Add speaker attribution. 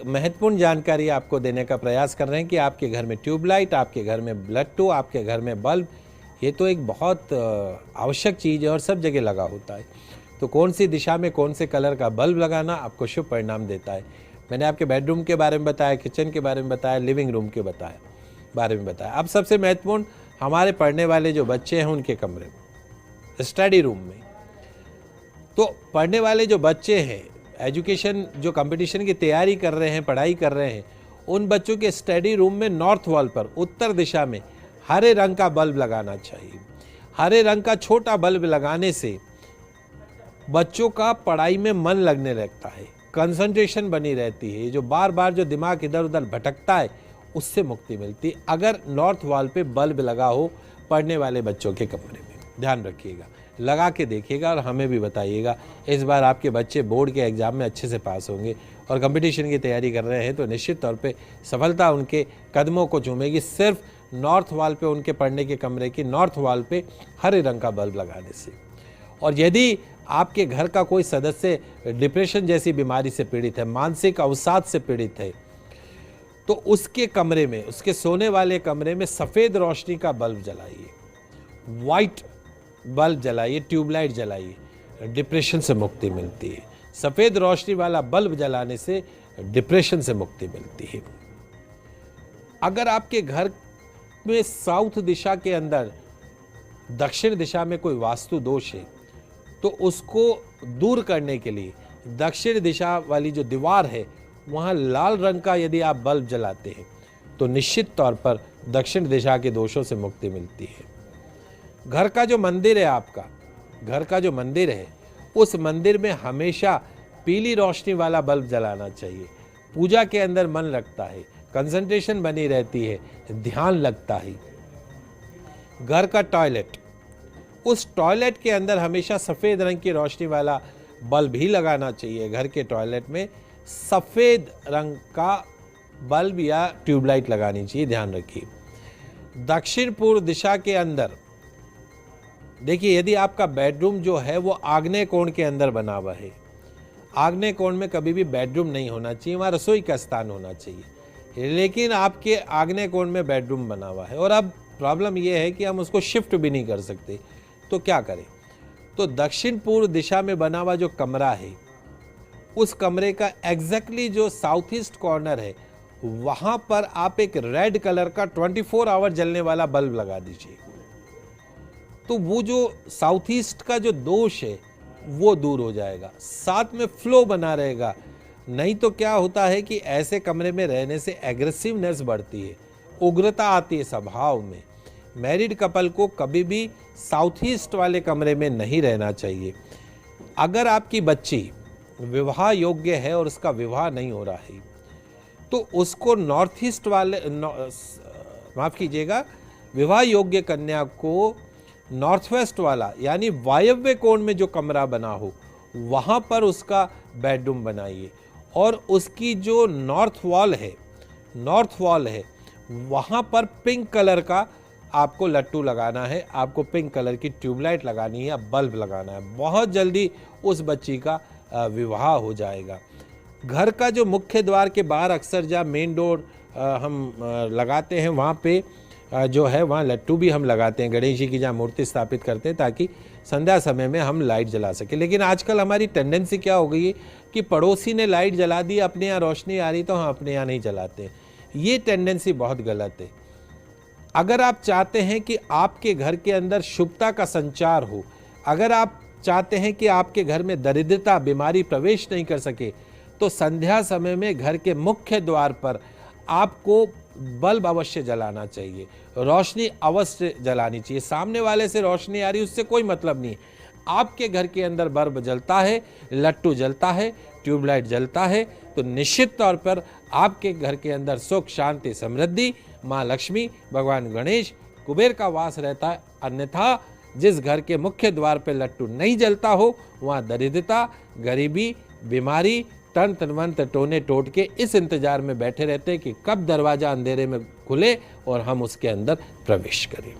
Speaker 1: महत्वपूर्ण जानकारी आपको देने का प्रयास कर रहे हैं कि आपके घर में ट्यूबलाइट, आपके घर में लट्टू, आपके घर में बल्ब, ये तो एक बहुत आवश्यक चीज़ है और सब जगह लगा होता है। तो कौन सी दिशा में कौन से कलर का बल्ब लगाना आपको शुभ परिणाम देता है। मैंने आपके बेडरूम के बारे में बताया, किचन के बारे में बताया, लिविंग रूम के बारे में बताया। अब सबसे महत्वपूर्ण हमारे पढ़ने वाले जो बच्चे हैं उनके कमरे में, स्टडी रूम में। तो पढ़ने वाले जो बच्चे हैं, एजुकेशन जो कंपटीशन की तैयारी कर रहे हैं, पढ़ाई कर रहे हैं, उन बच्चों के स्टडी रूम में नॉर्थ वॉल पर उत्तर दिशा में हरे रंग का बल्ब लगाना चाहिए। हरे रंग का छोटा बल्ब लगाने से बच्चों का पढ़ाई में मन लगने लगता है, कंसंट्रेशन बनी रहती है। जो बार बार जो दिमाग इधर उधर भटकता है उससे मुक्ति मिलती है अगर नॉर्थ वॉल पे बल्ब लगा हो पढ़ने वाले बच्चों के कमरे में। ध्यान रखिएगा, लगा के देखिएगा और हमें भी बताइएगा। इस बार आपके बच्चे बोर्ड के एग्ज़ाम में अच्छे से पास होंगे और कंपटीशन की तैयारी कर रहे हैं तो निश्चित तौर पे सफलता उनके कदमों को चूमेगी, सिर्फ नॉर्थ वॉल पे, उनके पढ़ने के कमरे की नॉर्थ वॉल पे हरे रंग का बल्ब लगाने से। और यदि आपके घर का कोई सदस्य डिप्रेशन जैसी बीमारी से पीड़ित है, मानसिक अवसाद से पीड़ित है, तो उसके कमरे में, उसके सोने वाले कमरे में सफ़ेद रोशनी का बल्ब जलाइए, वाइट बल्ब जलाइए, ट्यूबलाइट जलाइए। डिप्रेशन से मुक्ति मिलती है। सफ़ेद रोशनी वाला बल्ब जलाने से डिप्रेशन से मुक्ति मिलती है। अगर आपके घर में साउथ दिशा के अंदर दक्षिण दिशा में कोई वास्तु दोष है तो उसको दूर करने के लिए दक्षिण दिशा वाली जो दीवार है वहाँ लाल रंग का यदि आप बल्ब जलाते हैं तो निश्चित तौर पर दक्षिण दिशा के दोषों से मुक्ति मिलती है। घर का जो मंदिर है, आपका घर का जो मंदिर है, उस मंदिर में हमेशा पीली रोशनी वाला बल्ब जलाना चाहिए। पूजा के अंदर मन लगता है, कंसंट्रेशन बनी रहती है, ध्यान लगता है। घर का टॉयलेट, उस टॉयलेट के अंदर हमेशा सफ़ेद रंग की रोशनी वाला बल्ब ही लगाना चाहिए। घर के टॉयलेट में सफ़ेद रंग का बल्ब या ट्यूबलाइट लगानी चाहिए। ध्यान रखिए। दक्षिण पूर्व दिशा के अंदर देखिए, यदि आपका बेडरूम जो है वो आग्नेय कोण के अंदर बना हुआ है, आग्नेय कोण में कभी भी बेडरूम नहीं होना चाहिए, वहाँ रसोई का स्थान होना चाहिए। लेकिन आपके आग्नेय कोण में बेडरूम बना हुआ है और अब प्रॉब्लम यह है कि हम उसको शिफ्ट भी नहीं कर सकते, तो क्या करें? तो दक्षिण पूर्व दिशा में बना हुआ जो कमरा है, उस कमरे का एग्जैक्टली जो साउथ ईस्ट कॉर्नर है, वहाँ पर आप एक रेड कलर का 24 आवर जलने वाला बल्ब लगा दीजिए। तो वो जो साउथ ईस्ट का जो दोष है वो दूर हो जाएगा, साथ में फ्लो बना रहेगा। नहीं तो क्या होता है कि ऐसे कमरे में रहने से एग्रेसिवनेस बढ़ती है, उग्रता आती है स्वभाव में। मैरिड कपल को कभी भी साउथ ईस्ट वाले कमरे में नहीं रहना चाहिए। अगर आपकी बच्ची विवाह योग्य है और उसका विवाह नहीं हो रहा है तो उसको नॉर्थ ईस्ट वाले, माफ़ कीजिएगा, विवाह योग्य कन्या को नॉर्थ वेस्ट वाला यानी वायव्य कोण में जो कमरा बना हो वहाँ पर उसका बेडरूम बनाइए और उसकी जो नॉर्थ वॉल है वहाँ पर पिंक कलर का आपको लट्टू लगाना है, आपको पिंक कलर की ट्यूबलाइट लगानी है, बल्ब लगाना है। बहुत जल्दी उस बच्ची का विवाह हो जाएगा। घर का जो मुख्य द्वार के बाहर अक्सर जहाँ मेन डोर हम लगाते हैं वहाँ पे जो है वहाँ लट्टू भी हम लगाते हैं, गणेश जी की जहाँ मूर्ति स्थापित करते हैं ताकि संध्या समय में हम लाइट जला सकें। लेकिन आजकल हमारी टेंडेंसी क्या हो गई है कि पड़ोसी ने लाइट जला दी, अपने यहाँ रोशनी आ रही तो हम अपने यहाँ नहीं जलाते। ये टेंडेंसी बहुत गलत है। अगर आप चाहते हैं कि आपके घर के अंदर शुभता का संचार हो, अगर आप चाहते हैं कि आपके घर में दरिद्रता, बीमारी प्रवेश नहीं कर सके, तो संध्या समय में घर के मुख्य द्वार पर आपको बल्ब अवश्य जलाना चाहिए, रोशनी अवश्य जलानी चाहिए। सामने वाले से रोशनी आ रही उससे कोई मतलब नहीं। आपके घर के अंदर बल्ब जलता है, लट्टू जलता है, ट्यूबलाइट जलता है तो निश्चित तौर पर आपके घर के अंदर सुख, शांति, समृद्धि, माँ लक्ष्मी, भगवान गणेश, कुबेर का वास रहता है। अन्यथा जिस घर के मुख्य द्वार पर लट्टू नहीं जलता हो वहाँ दरिद्रता, गरीबी, बीमारी, तंत्र मंत्र, टोने टोट के इस इंतजार में बैठे रहते हैं कि कब दरवाजा अंधेरे में खुले और हम उसके अंदर प्रवेश करें।